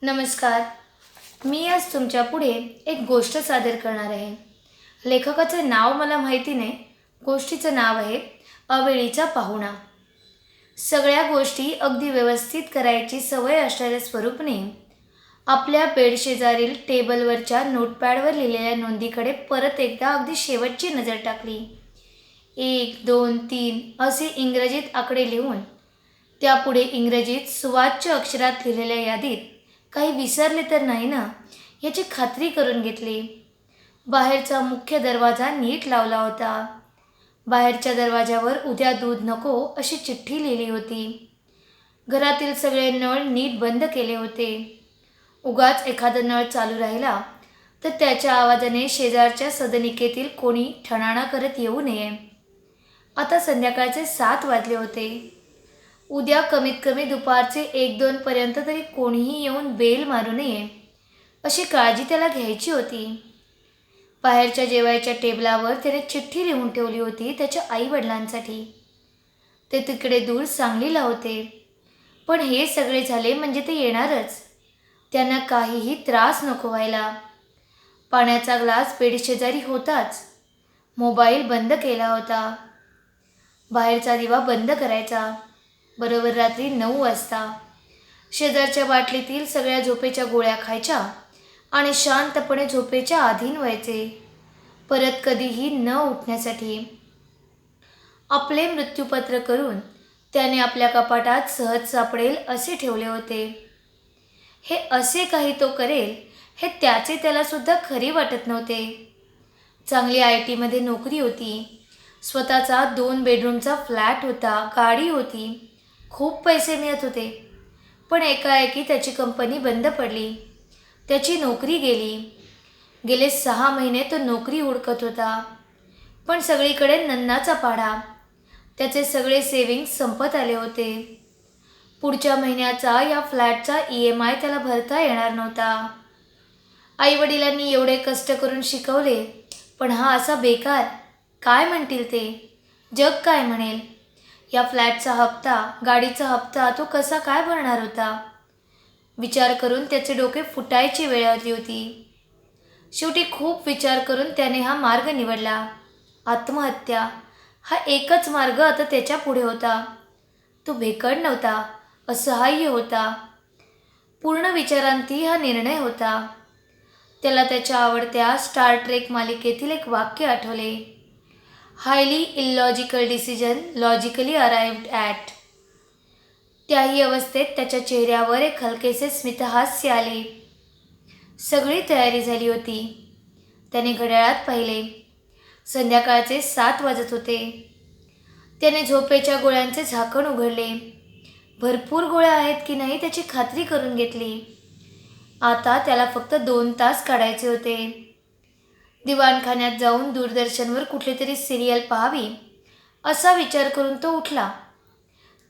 नमस्कार. मी आज तुमच्या पुढे एक गोष्ट सादर करणार आहे. लेखकाचं नाव मला माहिती नाही. गोष्टीचं नाव आहे अवेळीचा पाहुणा. सगळ्या गोष्टी अगदी व्यवस्थित करायची सवय असणाऱ्या स्वरूपने आपल्या बेडशेजारील टेबलवरच्या नोटपॅडवर लिहिलेल्या नोंदीकडे परत एकदा अगदी शेवटची नजर टाकली. 1, 2, 3 असे इंग्रजीत आकडे लिहून त्यापुढे इंग्रजीत सुवाच्य अक्षरात लिहिलेल्या यादीत काही विसरले तर नाही ना याची खात्री करून घेतली. बाहेरचा मुख्य दरवाजा नीट लावला होता. बाहेरच्या दरवाजावर उद्या दूध नको अशी चिठ्ठी लिहिली होती. घरातील सगळे नळ नीट बंद केले होते. उगाच एखादा नळ चालू राहिला तर त्याच्या आवाजाने शेजारच्या सदनिकेतील कोणी ठणाणा करत येऊ नये. आता संध्याकाळचे 7 वाजले होते. उद्या कमीत कमी दुपारचे 1-2 पर्यंत तरी कोणीही येऊन बेल मारू नये अशी काळजी त्याला घ्यायची होती. बाहेरच्या जेवायच्या टेबलावर त्याने चिठ्ठी लिहून ठेवली होती त्याच्या आईवडिलांसाठी. ते तिकडे दूर सांगलीला होते. पण हे सगळे झाले म्हणजे ते येणारच. त्यांना काहीही त्रास नको व्हायला. पाण्याचा ग्लास बेडशेजारी होताच. मोबाईल बंद केला होता. बाहेरचा दिवा बंद करायचा. बरोबर रात्री 9 वाजता शेजारच्या बाटलीतील सगळ्या झोपेच्या गोळ्या खायच्या आणि शांतपणे झोपेच्या अधीन व्हायचे, परत कधीही न उठण्यासाठी. आपले मृत्यूपत्र करून त्याने आपल्या कपाटात सहज सापडेल असे ठेवले होते. हे असे काही तो करेल हे त्याचे त्यालासुद्धा खरे वाटत नव्हते. चांगली IT मध्ये नोकरी होती. स्वतःचा 2 बेडरूमचा फ्लॅट होता. गाडी होती. खूप पैसे मिळत होते. पण एकाएकी त्याची कंपनी बंद पडली. त्याची नोकरी गेली. गेले 6 महिने तो नोकरी हुडकत होता. पण सगळीकडे नन्नाचा पाढा. त्याचे सगळे सेव्हिंग्ज संपत आले होते. पुढच्या महिन्याचा या फ्लॅटचा EMI त्याला भरता येणार नव्हता. आईवडिलांनी एवढे कष्ट करून शिकवले, पण हा असा बेकार. काय म्हणतील ते? जग काय म्हणेल? या फ्लॅटचा हप्ता, गाडीचा हप्ता तो कसा काय भरणार होता? विचार करून त्याचे डोके फुटायची वेळ आली होती. शेवटी खूप विचार करून त्याने हा मार्ग निवडला. आत्महत्या हा एकच मार्ग आता त्याच्या पुढे होता. तो भेकड नव्हता, असहाय्य होता. पूर्ण विचारांती हा निर्णय होता. त्याला त्याच्या आवडत्या स्टार ट्रेक मालिकेतील एक वाक्य Athawale. Highly illogical decision logically arrived at. त्याही अवस्थेत त्याच्या चेहऱ्यावर एक हलकेसे स्मितहास्य आले. सगळी तयारी झाली होती. त्याने घड्याळात पाहिले. संध्याकाळचे 7 वाजत होते. त्याने झोपेच्या गोळ्यांचे झाकण उघडले. भरपूर गोळ्या आहेत की नाही त्याची खात्री करून घेतली. आता त्याला फक्त 2 तास काढायचे होते. दिवाणखान्यात जाऊन दूरदर्शनवर कुठली तरी सिरियल पाहावी असा विचार करून तो उठला.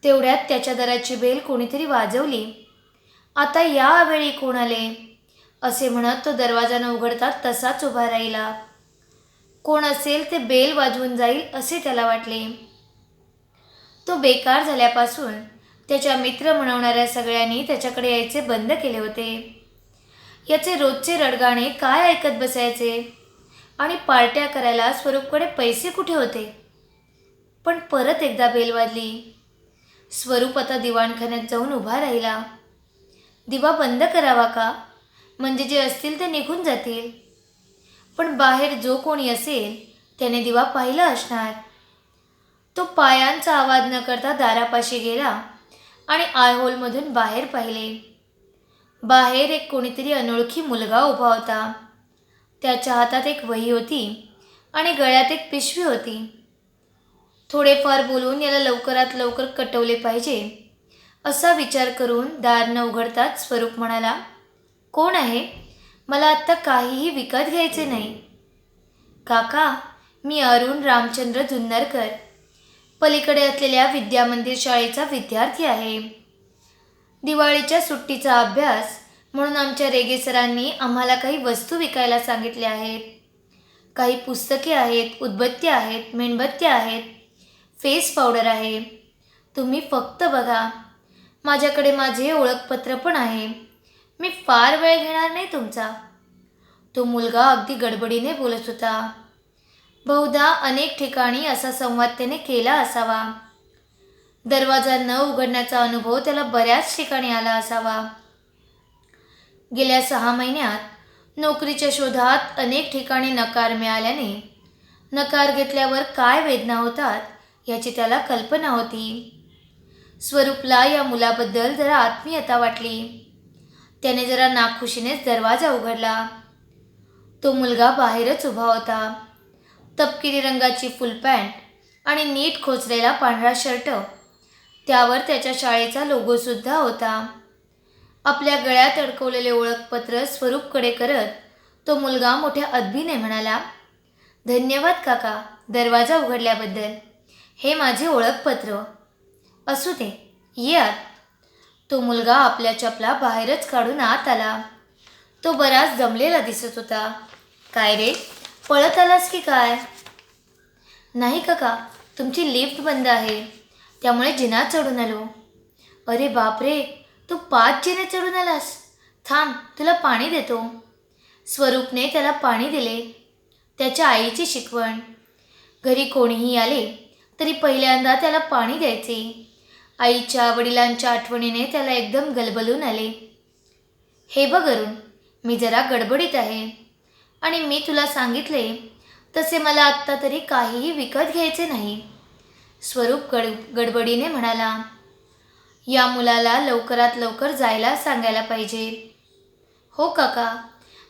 तेवढ्यात त्याच्या दाराची बेल कोणीतरी वाजवली. आता या वेळी कोण आले असे म्हणत तो दरवाजा न उघडता तसाच उभा राहिला. कोण असेल ते बेल वाजवून जाईल असे त्याला वाटले. तो बेकार झाल्यापासून त्याच्या मित्र म्हणवणाऱ्या सगळ्यांनी त्याच्याकडे यायचे बंद केले होते. याचे रोजचे रडगाणे काय ऐकत बसायचे आणि पार्ट्या करायला स्वरूपकडे पैसे कुठे होते? पण परत एकदा बेल वाजली. स्वरूप आता दिवाणखान्यात जाऊन उभा राहिला. दिवा बंद करावा का? म्हणजे जे असतील ते निघून जातील. पण बाहेर जो कोणी असेल त्याने दिवा पाहिला असणार. तो पायांचा आवाज न करता दारापाशी गेला आणि आयहोलमधून बाहेर पाहिले. बाहेर एक कोणीतरी अनोळखी मुलगा उभा होता. त्याच्या हातात एक वही होती आणि गळ्यात एक पिशवी होती. थोडेफार बोलून याला लवकरात लवकर कटवले पाहिजे असा विचार करून दार न उघडताच स्वरूप म्हणाला, कोण आहे? मला आत्ता काहीही विकत घ्यायचे नाही. काका, मी अरुण रामचंद्र जुन्नरकर, पलीकडे असलेल्या विद्यामंदिर शाळेचा विद्यार्थी आहे. दिवाळीच्या सुट्टीचा अभ्यास म्हणून आमच्या रेगे सरांनी आम्हाला काही वस्तू विकायला सांगितल्या आहेत. काही पुस्तके आहेत, उदबत्त्या आहेत, मेणबत्त्या आहेत, फेस पावडर आहे. तुम्ही फक्त बघा. माझ्याकडे माझे ओळखपत्र पण आहे. मी फार वेळ घेणार नाही तुमचा. तो मुलगा अगदी गडबडीने बोलत होता. बहुधा अनेक ठिकाणी असा संवाद त्याने केला असावा. दरवाजा न उघडण्याचा अनुभव त्याला बऱ्याच ठिकाणी आला असावा. गेल्या 6 महिन्यात नोकरीच्या शोधात अनेक ठिकाणी नकार मिळाल्याने नकार घेतल्यावर काय वेदना होतात याची त्याला कल्पना होती. स्वरूपला या मुलाबद्दल जरा आत्मीयता वाटली. त्याने जरा नाखुशीनेच दरवाजा उघडला. तो मुलगा बाहेरच उभा होता. तपकिरी रंगाची फुल पॅन्ट आणि नीट खोचलेला पांढरा शर्ट. त्यावर त्याच्या शाळेचा लोगोसुद्धा होता. आपल्या गळ्यात अडकवलेले ओळखपत्र स्वरूपकडे करत तो मुलगा मोठ्या अदबीने म्हणाला, धन्यवाद काका दरवाजा उघडल्याबद्दल. हे माझे ओळखपत्र. असू दे, ये आत. तो मुलगा आपल्या चपला बाहेरच काढून आत आला. तो बराच दमलेला दिसत होता. काय रे, पळत आलास की काय? नाही काका, तुमची लिफ्ट बंद आहे त्यामुळे जिना चढून आलो. अरे बापरे, तू 5 जिने चढून आलास? थांब, तुला पाणी देतो. स्वरूपने त्याला पाणी दिले. त्याच्या आईची शिकवण. घरी कोणीही आले तरी पहिल्यांदा त्याला पाणी द्यायचे. आईच्या वडिलांच्या आठवणीने त्याला एकदम गलबलून आले. हे बघ अरुण, मी जरा गडबडीत आहे आणि मी तुला सांगितले तसे मला आत्ता तरी काहीही विकत घ्यायचे नाही. स्वरूप गडबडीने म्हणाला. या मुलाला लवकरात लवकर जायला सांगायला पाहिजे. हो काका,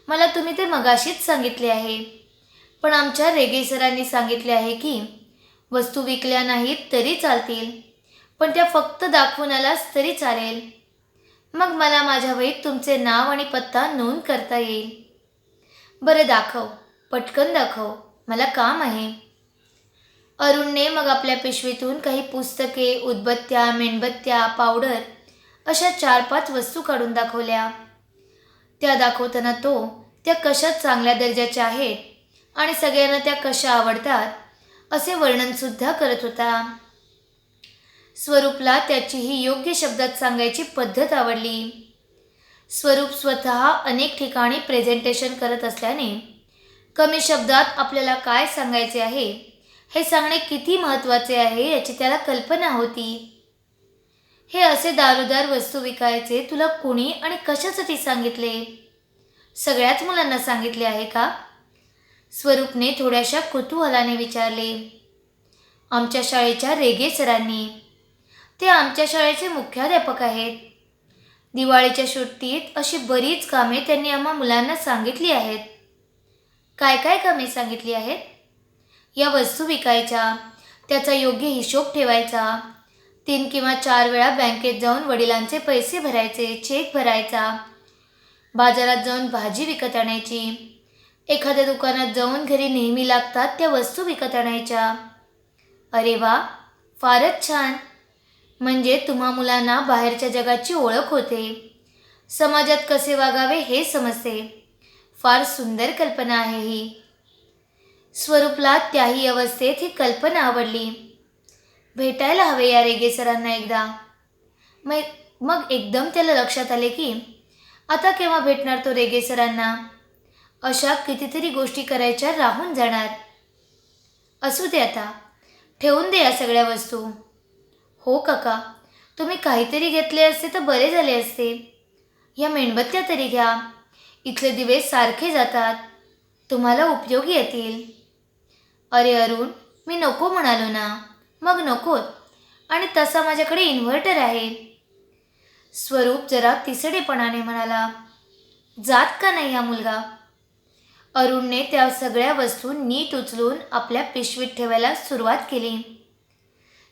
मला तुम्ही ते मगाशीच सांगितले आहे. पण आमच्या रेगे सरांनी सांगितले आहे की वस्तू विकल्या नाहीत तरी चालतील, पण त्या फक्त दाखवून आलास तरी चालेल. मग मला माझ्या वहीत तुमचे नाव आणि पत्ता नोंद करता येईल. बरं दाखव, पटकन दाखव, मला काम आहे. अरुणने मग आपल्या पिशवीतून काही पुस्तके, उदबत्त्या, मेणबत्त्या, पावडर अशा 4-5 वस्तू काढून दाखवल्या. त्या दाखवताना तो त्या कशा चांगल्या दर्जाच्या आहेत आणि सगळ्यांना त्या कशा आवडतात असे वर्णनसुद्धा करत होता. स्वरूपला त्याची ही योग्य शब्दात सांगायची पद्धत आवडली. स्वरूप स्वतः अनेक ठिकाणी प्रेझेंटेशन करत असल्याने कमी शब्दात आपल्याला काय सांगायचे आहे हे सांगणे किती महत्त्वाचे आहे याची त्याला कल्पना होती. हे असे दारोदार वस्तू विकायचे तुला कुणी आणि कशासाठी सांगितले? सगळ्याच मुलांना सांगितले आहे का? स्वरूपने थोड्याशा कुतूहलाने विचारले. आमच्या शाळेच्या रेगे सरांनी. ते आमच्या शाळेचे मुख्याध्यापक आहेत. दिवाळीच्या सुट्टीत अशी बरीच कामे त्यांनी आम्हा मुलांना सांगितली आहेत. काय काय कामे सांगितली आहेत? या वस्तू विकायच्या, त्याचा योग्य हिशोब ठेवायचा, 3 किंवा 4 वेळा बँकेत जाऊन वडिलांचे पैसे भरायचे, चेक भरायचा, बाजारात जाऊन भाजी विकत आणायची, एखाद्या दुकानात जाऊन घरी नेहमी लागतात त्या वस्तू विकत आणायच्या. अरे वा, फारच छान. म्हणजे तुम्हा मुलांना बाहेरच्या जगाची ओळख होते, समाजात कसे वागावे हे समजते. फार सुंदर कल्पना आहे ही. स्वरूपला त्याही अवस्थेत ही कल्पना आवडली. भेटायला हवे या रेगे सरांना एकदा. मग एकदम त्याला लक्षात आले की आता केव्हा भेटणार तो रेगे सरांना. अशा कितीतरी गोष्टी करायच्या राहून जाणार. असू दे आता, ठेवून दे या सगळ्या वस्तू. हो काका, तुम्ही काहीतरी घेतले असते तर बरे झाले असते. या मेणबत्त्या तरी घ्या, इथले दिवे सारखे जातात, तुम्हाला उपयोगी येतील. अरे अरुण, मी नको म्हणालो ना. मग नकोत, आणि तसा माझ्याकडे इन्व्हर्टर आहे. स्वरूप जरा तिसडेपणाने म्हणाला. जात का नाही हा मुलगा? अरुणने त्या सगळ्या वस्तू नीट उचलून आपल्या पिशवीत ठेवायला सुरुवात केली.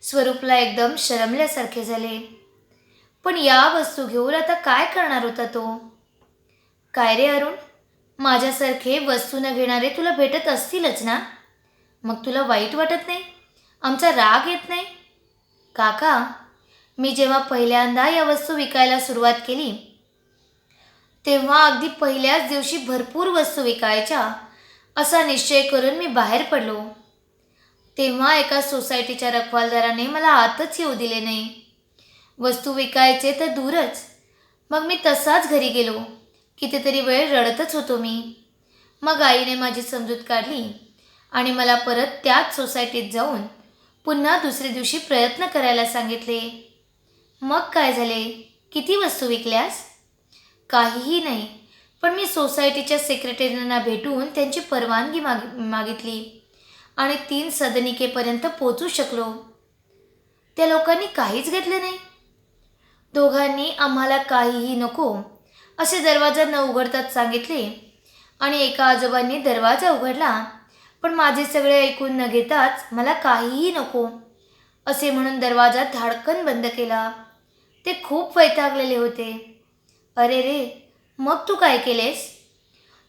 स्वरूपला एकदम शरमल्यासारखे झाले. पण या वस्तू घेऊन आता काय करणार होता तो? काय रे अरुण, माझ्यासारखे वस्तू न घेणारे तुला भेटत असतीलच ना? मग तुला वाईट वाटत नाही? आमचा राग येत नाही? काका, मी जेव्हा पहिल्यांदा या वस्तू विकायला सुरुवात केली तेव्हा अगदी पहिल्याच दिवशी भरपूर वस्तू विकायच्या असा निश्चय करून मी बाहेर पडलो. तेव्हा एका सोसायटीच्या रखवालदाराने मला आतच येऊ दिले नाही. वस्तू विकायचे तर दूरच, मग मी तसाच घरी गेलो. कितीतरी वेळ रडतच होतो मी. मग आईने माझी समजूत काढली आणि मला परत त्याच सोसायटीत जाऊन पुन्हा दुसऱ्या दिवशी प्रयत्न करायला सांगितले. मग काय झाले? किती वस्तू विकल्यास? काहीही नाही. पण मी सोसायटीच्या सेक्रेटरींना भेटून त्यांची परवानगी मागितली आणि 3 सदनिकेपर्यंत पोचू शकलो. त्या लोकांनी काहीच घेतले नाही. दोघांनी आम्हाला काहीही नको असे दरवाजा न उघडताच सांगितले आणि एका आजोबांनी दरवाजा उघडला, पण माझे सगळे ऐकून न घेताच मला काहीही नको असे म्हणून दरवाजा धाडकन बंद केला. ते खूप वैतागलेले होते. अरे रे, मग तू काय केलेस?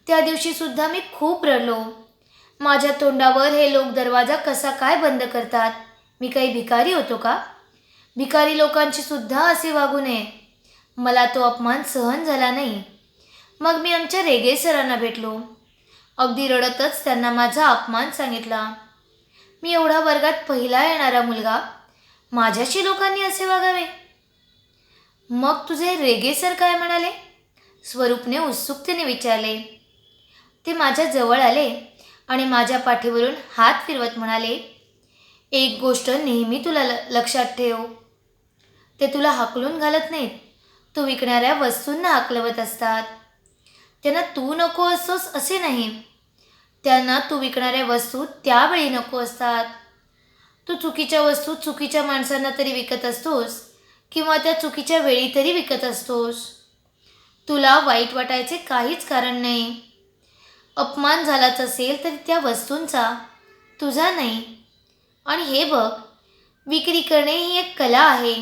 त्या दिवशी सुद्धा मी खूप रडलो. माझ्या तोंडावर हे लोक दरवाजा कसा काय बंद करतात? मी काही भिकारी होतो का? भिकारी लोकांची सुद्धा असे वागू नये. मला तो अपमान सहन झाला नाही. मग मी आमच्या रेगे सरांना भेटलो. अगदी रडतच त्यांना माझा अपमान सांगितला. मी एवढा वर्गात पहिला येणारा मुलगा, माझ्याशी लोकांनी असे वागावे? मग तुझे रेगे सर काय म्हणाले? स्वरूपने उत्सुकतेने विचारले. ते माझ्या जवळ आले आणि माझ्या पाठीवरून हात फिरवत म्हणाले, एक गोष्ट नेहमी तुला लक्षात ठेव. ते तुला हाकलून घालत नाहीत. तू विकणाऱ्या वस्तूंना हाकलवत असतात. त्यांना तू नको असतोस असे नाही. त्यांना तू विकणाऱ्या वस्तू त्यावेळी नको असतात. तू चुकीच्या वस्तू चुकीच्या माणसांना तरी विकत असतोस किंवा त्या चुकीच्या वेळी तरी विकत असतोस. तुला वाईट वाटायचे काहीच कारण नाही. अपमान झालाच असेल तरी त्या वस्तूंचा, तुझा नाही. आणि हे बघ, विक्री करणे ही एक कला आहे.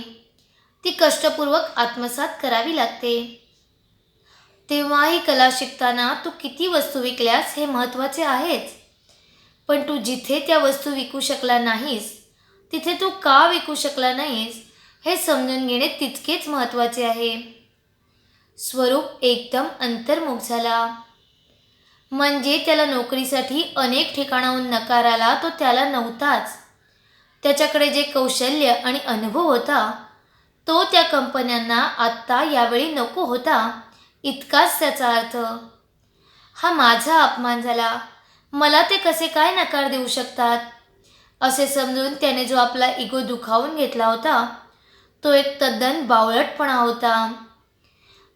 ती कष्टपूर्वक आत्मसात करावी लागते. तेव्हा ही कला शिकताना तू किती वस्तू विकल्यास हे महत्त्वाचे आहेच. पण तू जिथे त्या वस्तू विकू शकला नाहीस, तिथे तू का विकू शकला नाहीस हे समजून घेणे तितकेच महत्त्वाचे आहे. स्वरूप एकदम अंतर्मुख झाला. म्हणजे त्याला नोकरीसाठी अनेक ठिकाणाहून नकार आला तो त्याला नव्हताच. त्याच्याकडे जे कौशल्य आणि अनुभव होता तो त्या कंपन्यांना आत्ता यावेळी नको होता, इतकाच त्याचा अर्थ. हा माझा अपमान झाला. मला ते कसे काय नकार देऊ शकतात? असे समजून त्याने जो आपला इगो दुखावून घेतला होता तो एक तद्दन बावळटपणा होता.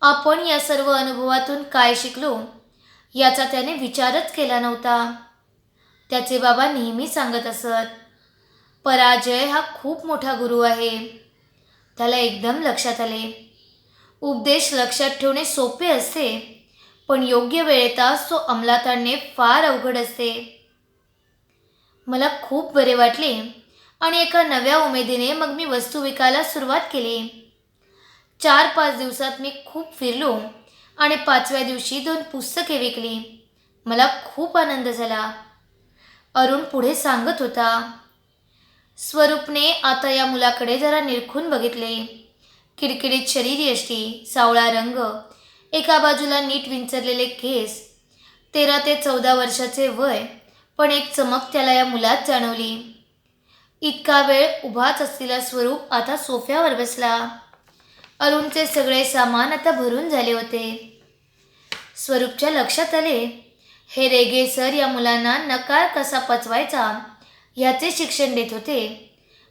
आपण या सर्व अनुभवातून काय शिकलो याचा त्याने विचारच केला नव्हता. त्याचे बाबा नेहमी सांगत असत, पराजय हा खूप मोठा गुरु आहे. त्याला एकदम लक्षात आले. उपदेश लक्षात ठेवणे सोपे असते, पण योग्य वेळेतच तो अंमलात आणणे फार अवघड असते. मला खूप बरे वाटले आणि एका नव्या उमेदीने मग मी वस्तू विकायला सुरुवात केली. 4-5 दिवसात मी खूप फिरलो आणि 5व्या दिवशी 2 पुस्तके विकली. मला खूप आनंद झाला. अरुण पुढे सांगत होता. स्वरूपने आता या मुलाकडे जरा निरखून बघितले. किडकिडीत शरीरयष्टी, सावळा रंग, एका बाजूला नीट विंचरलेले केस, 13 ते 14 वर्षाचे वय, पण एक चमक त्याला या मुलात जाणवली. इतका वेळ उभाच असलेला स्वरूप आता सोफ्यावर बसला. अरुणचे सगळे सामान आता भरून झाले होते. स्वरूपच्या लक्षात आले, हे रेगे सर या मुलांना नकार कसा पचवायचा ह्याचे शिक्षण देत होते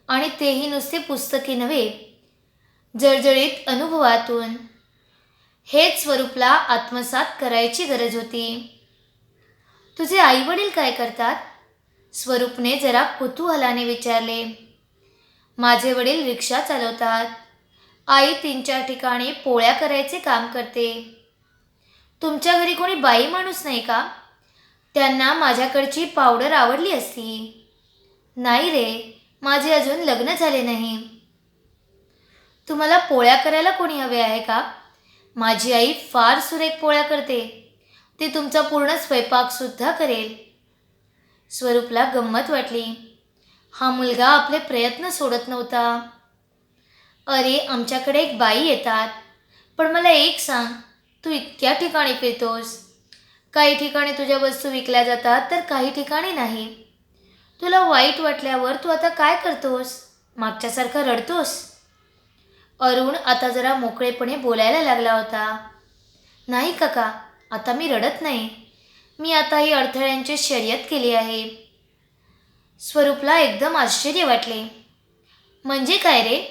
आणि तेही नुसते पुस्तकी नव्हे, जळजळीत अनुभवातून. हेच स्वरूपला आत्मसात करायची गरज होती. तुझे आईवडील काय करतात? स्वरूपने जरा कुतूहलाने विचारले. माझे वडील रिक्षा चालवतात. आई 3-4 ठिकाणी पोळ्या करायचे काम करते. तुमच्या घरी कोणी बाई माणूस नाही का? त्यांना माझ्याकडची पावडर आवडली असती. नाही रे, माझे अजून लग्न झाले नाही. तुम्हाला पोळ्या करायला कोणी हवे आहे का? माझी आई फार सुरेख पोळ्या करते. ती तुमचा पूर्ण स्वयंपाकसुद्धा करेल. स्वरूपला गंमत वाटली. हा मुलगा आपले प्रयत्न सोडत नव्हता. अरे, आमच्याकडे एक बाई येतात. पण मला एक सांग, तू इतक्या ठिकाणी फिरतोस. काही ठिकाणी तुझ्या वस्तू विकल्या जातात तर काही ठिकाणी नाही. तुला वाईट वाटल्यावर तू आता काय करतोस? मागच्यासारखा रडतोस? अरुण आता जरा मोकळेपणे बोलायला लागला होता. नाही काका, आता मी रडत नाही. मी आता ही अडथळ्यांची शर्यत केली आहे. स्वरूपला एकदम आश्चर्य वाटले. म्हणजे काय रे?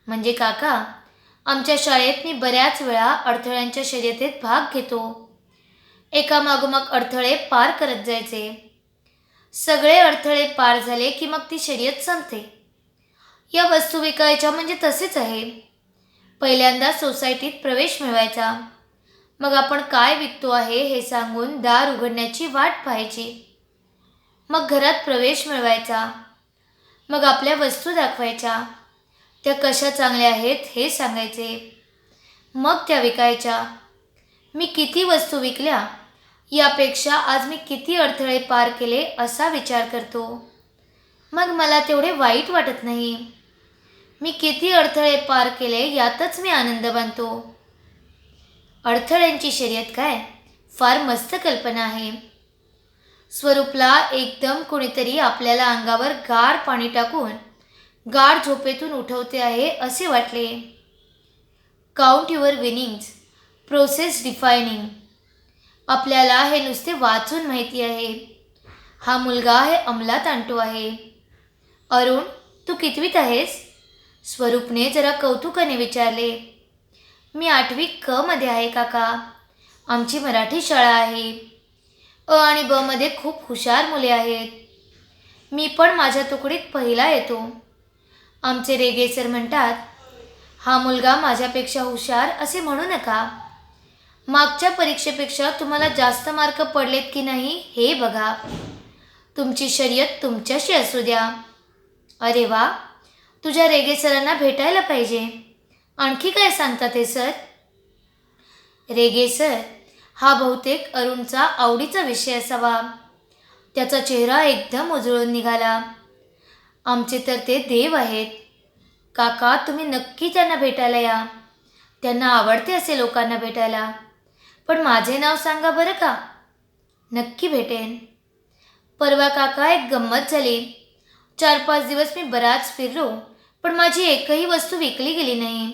म्हणजे काका, आमच्या शाळेत मी बऱ्याच वेळा अडथळ्यांच्या शर्यतीत भाग घेतो. एकामागोमाग अडथळे पार करत जायचे. सगळे अडथळे पार झाले की मग ती शर्यत संपते. या वस्तू विकायच्या म्हणजे तसेच आहे. पहिल्यांदा सोसायटीत प्रवेश मिळवायचा. मग आपण काय विकतो आहे हे सांगून दार उघडण्याची वाट पाहायची. मग घरात प्रवेश मिळवायचा. मग आपल्या वस्तू दाखवायच्या. त्या कशा चांगल्या आहेत हे सांगायचे. मग त्या विकायच्या. मी किती वस्तू विकल्या यापेक्षा आज मी किती अडथळे पार केले असा विचार करतो. मग मला तेवढे वाईट वाटत नाही. मी किती अडथळे पार केले यातच मी आनंद मानतो. अडथळ्यांची शर्यत काय? फार मस्त कल्पना आहे. स्वरूपला एकदम कोणीतरी आपल्याला अंगावर गार पाणी टाकून गाढ झोपेतून उठवते आहे असे वाटले. Count your winnings, process defining. आपल्याला हे नुसते वाचून माहिती आहे. हा मुलगा हे अंमलात आणतो आहे. अरुण, तू कितवीत आहेस? स्वरूपने जरा कौतुकाने विचारले. मी 8वी क मध्ये आहे काका. आमची मराठी शाळा आहे. अ आणि ब मध्ये खूप हुशार मुले आहेत. मी पण माझ्या तुकडीत पहिला येतो. आमचे रेगे सर म्हणतात, हा मुलगा माझ्यापेक्षा हुशार असे म्हणू नका. मागच्या परीक्षेपेक्षा तुम्हाला जास्त मार्क पडलेत की नाही हे बघा. तुमची शर्यत तुमच्याशी असू द्या. अरे वा, तुझ्या रेगे सरांना भेटायला पाहिजे. आणखी काय सांगतात हे सर? रेगे सर हा बहुतेक अरुणचा आवडीचा विषय असावा. त्याचा चेहरा एकदम उजळून निघाला. आमचे तर ते देव आहेत. काका, तुम्ही नक्की त्यांना भेटायला या. त्यांना आवडते असे लोकांना भेटायला. पण माझे नाव सांगा बरं का. नक्की भेटेन. परवा काका एक गंमत झाली. 4-5 दिवस मी बराच फिरलो, पण माझी एकही वस्तू विकली गेली नाही.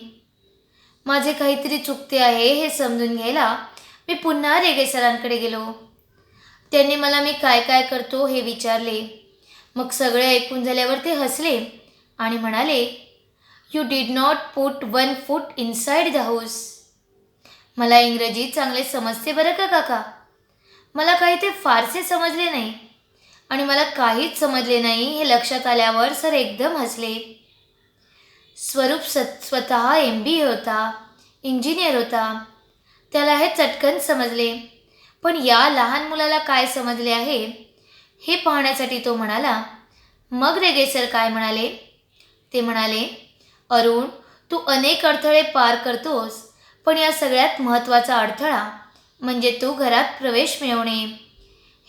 माझे काहीतरी चुकते आहे हे समजून घ्यायला मी पुन्हा रेगे सरांकडे गेलो. त्यांनी मला मी काय काय करतो हे विचारले. मग सगळे ऐकून झाल्यावर ते हसले आणि म्हणाले, you did not put 1 foot inside the house. मला इंग्रजी चांगले समजते बरं का काका. मला काही ते फारसे समजले नाही आणि मला काहीच समजले नाही हे लक्षात आल्यावर सर एकदम हसले. स्वरूप स्वतः MBA होता, इंजिनियर होता. त्याला हे चटकन समजले. पण या लहान मुलाला काय समजले आहे हे पाहण्यासाठी तो म्हणाला. मग रेगे सर काय म्हणाले? ते म्हणाले, अरुण, तू अनेक अडथळे पार करतोस, पण या सगळ्यात महत्त्वाचा अडथळा म्हणजे तू घरात प्रवेश मिळवणे.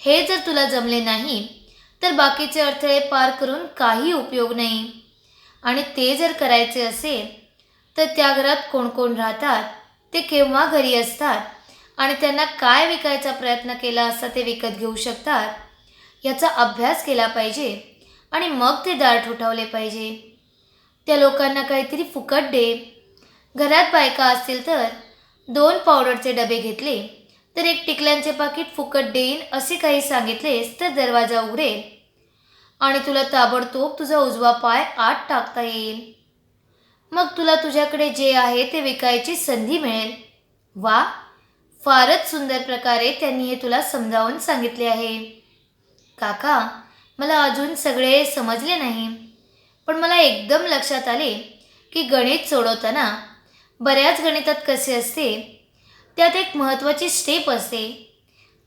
हे जर तुला जमले नाही तर बाकीचे अडथळे पार करून काही उपयोग नाही. आणि ते जर करायचे असेल तर त्या घरात कोण कोण राहतात, ते केव्हा घरी असतात आणि त्यांना काय विकायचा प्रयत्न केला असता ते विकत घेऊ शकतात याचा अभ्यास केला पाहिजे आणि मग ते दार ठोठावले पाहिजे. त्या लोकांना काहीतरी फुकट दे. घरात बायका असतील तर 2 पावडरचे डबे घेतले तर 1 टिकल्यांचे पाकिट फुकट देईन असे काही सांगितलेस तर दरवाजा उघडेल आणि तुला ताबडतोब तुझा उजवा पाय आत टाकता येईल. मग तुला तुझ्याकडे जे आहे ते विकायची संधी मिळेल. वा, फारच सुंदर प्रकारे त्यांनी हे तुला समजावून सांगितले आहे. काका, मला अजून सगळे समजले नाही, पण मला एकदम लक्षात आले की गणित सोडवताना बऱ्याच गणितात कसे असते, त्यात एक महत्त्वाची स्टेप असते.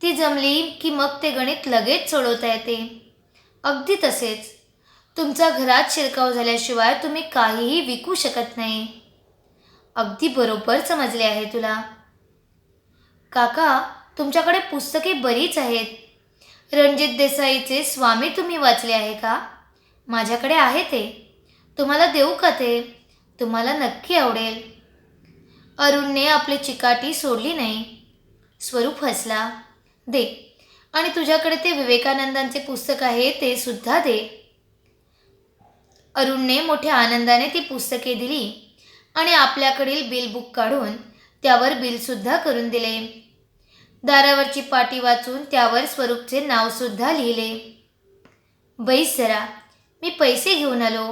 ती जमली की मग ते गणित लगेच सोडवता येते. अगदी तसेच तुमचा घरात शिरकाव झाल्याशिवाय तुम्ही काहीही विकू शकत नाही. अगदी बरोबर समजले आहे तुला. काका, तुमच्याकडे पुस्तके बरीच आहेत. रणजित देसाईचे स्वामी तुम्ही वाचले आहे का? माझ्याकडे आहे ते. तुम्हाला देऊ का ते? तुम्हाला नक्की आवडेल. अरुणने आपली चिकाटी सोडली नाही. स्वरूप हसला. दे, आणि तुझ्याकडे ते विवेकानंदांचे पुस्तक आहे ते सुद्धा दे. अरुणने मोठ्या आनंदाने ती पुस्तके दिली आणि आपल्याकडील बिल बुक काढून त्यावर बिलसुद्धा करून दिले. दारावरची पाटी वाचून त्यावर स्वरूपचे नावसुद्धा लिहिले. बैस जरा, मी पैसे घेऊन आलो,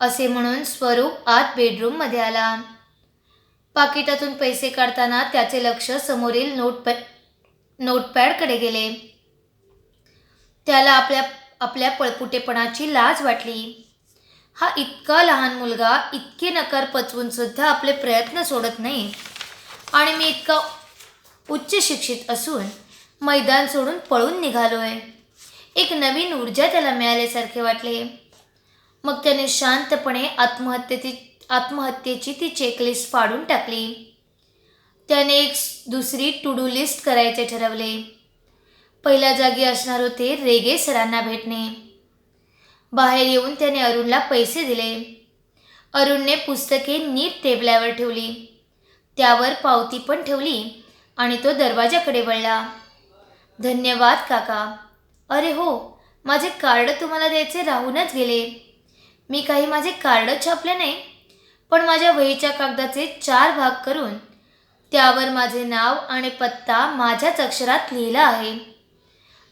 असे म्हणून स्वरूप आत बेडरूममध्ये आला. पाकिटातून पैसे काढताना त्याचे लक्ष समोरील नोटपॅडकडे गेले. त्याला आपल्या पळपुटेपणाची लाज वाटली. हा इतका लहान मुलगा इतके नकार पचवून सुद्धा आपले प्रयत्न सोडत नाही, आणि मी इतका उच्च शिक्षित असून मैदान सोडून पळून निघालोय. एक नवीन ऊर्जा त्याला मिळाल्यासारखे वाटले. मग त्याने शांतपणे आत्महत्येची ती चेकलिस्ट फाडून टाकली. त्याने एक दुसरी टू डू लिस्ट करायचे ठरवले. पहिल्या जागी असणार होते रेगे सरांना भेटणे. बाहेर येऊन त्याने अरुणला पैसे दिले. अरुणने पुस्तके नीट टेबलावर ठेवली, त्यावर पावती पण ठेवली आणि तो दरवाजाकडे वळला. धन्यवाद काका. अरे हो, माझे कार्ड तुम्हाला द्यायचे राहूनच गेले. मी काही माझे कार्ड छापले नाही, पण माझ्या वहीच्या कागदाचे 4 भाग करून त्यावर माझे नाव आणि पत्ता माझ्याच अक्षरात लिहिला आहे.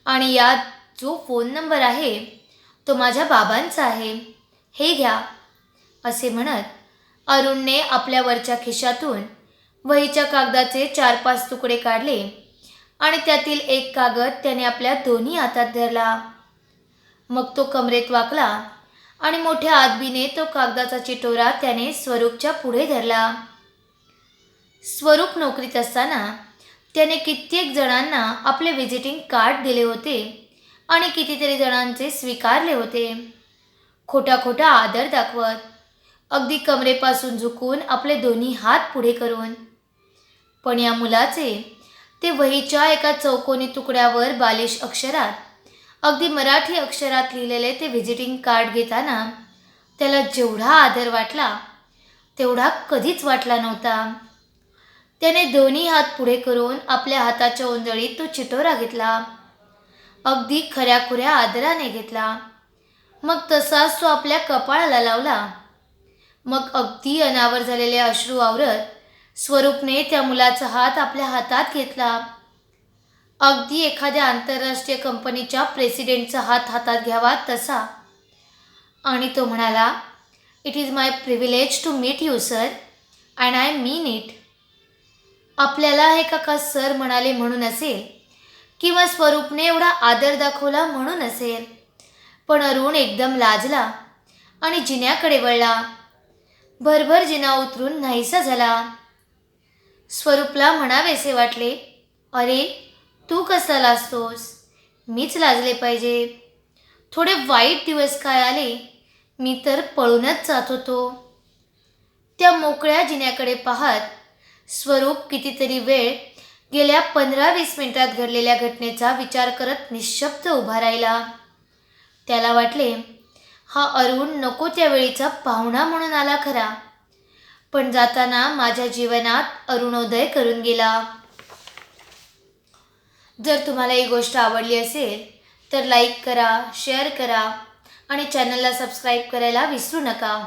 आणि यात जो फोन नंबर आहे तो माझ्या बाबांचा आहे. हे घ्या. असे म्हणत अरुणने आपल्या वरच्या खिशातून वहीच्या कागदाचे 4-5 तुकडे काढले आणि त्यातील एक कागद त्याने आपल्या दोन्ही हातात धरला. मग तो कमरेत वाकला आणि मोठ्या आदबीने तो कागदाचा चिटोरा त्याने स्वरूपच्या पुढे धरला. स्वरूप नोकरीत असताना त्याने कित्येक जणांना आपले व्हिजिटिंग कार्ड दिले होते आणि कितीतरी जणांचे स्वीकारले होते. खोटा खोटा आदर दाखवत, अगदी कमरेपासून झुकून आपले दोन्ही हात पुढे करून. पण या मुलाचे ते वहीच्या एका चौकोनी तुकड्यावर बालिश अक्षरात, अगदी मराठी अक्षरात लिहिलेले ते व्हिजिटिंग कार्ड घेताना त्याला जेवढा आदर वाटला तेवढा कधीच वाटला नव्हता. त्याने दोन्ही हात पुढे करून आपल्या हाताच्या ओंजळीत तो चिटोरा घेतला. अगदी खऱ्याखुऱ्या आदराने घेतला. मग तसाच तो आपल्या कपाळाला लावला. मग अगदी अनावर झालेले अश्रू आवरत स्वरूपने त्या मुलाचा हात आपल्या हातात घेतला. अगदी एखाद्या आंतरराष्ट्रीय कंपनीच्या प्रेसिडेंटचा हात हातात घ्यावा तसा. आणि तो म्हणाला, it is my privilege to meet you sir, and I mean it. आपल्याला हे काका सर म्हणाले म्हणून असेल, किंवा स्वरूपने एवढा आदर दाखवला म्हणून असेल, पण अरुण एकदम लाजला आणि जिन्याकडे वळला. भरभर जिना उतरून नाहीसा झाला. स्वरूपला म्हणावेसे वाटले, अरे तू कसा लाजतोस? मीच लाजले पाहिजे. थोडे वाईट दिवस काय आले, मी तर पळूनच जात होतो. त्या मोकळ्या जिन्याकडे पाहत स्वरूप कितीतरी वेळ गेल्या 15-20 मिनिटात घडलेल्या घटनेचा विचार करत निशब्द उभा राहिला. त्याला वाटले, हा अरुण नको त्यावेळीचा पाहुणा म्हणून आला खरा, पण जाताना माझ्या जीवनात अरुणोदय करून गेला. जर तुम्हाला ही गोष्ट आवडली असेल तर लाईक करा, शेअर करा आणि चॅनलला सबस्क्राईब करायला विसरू नका.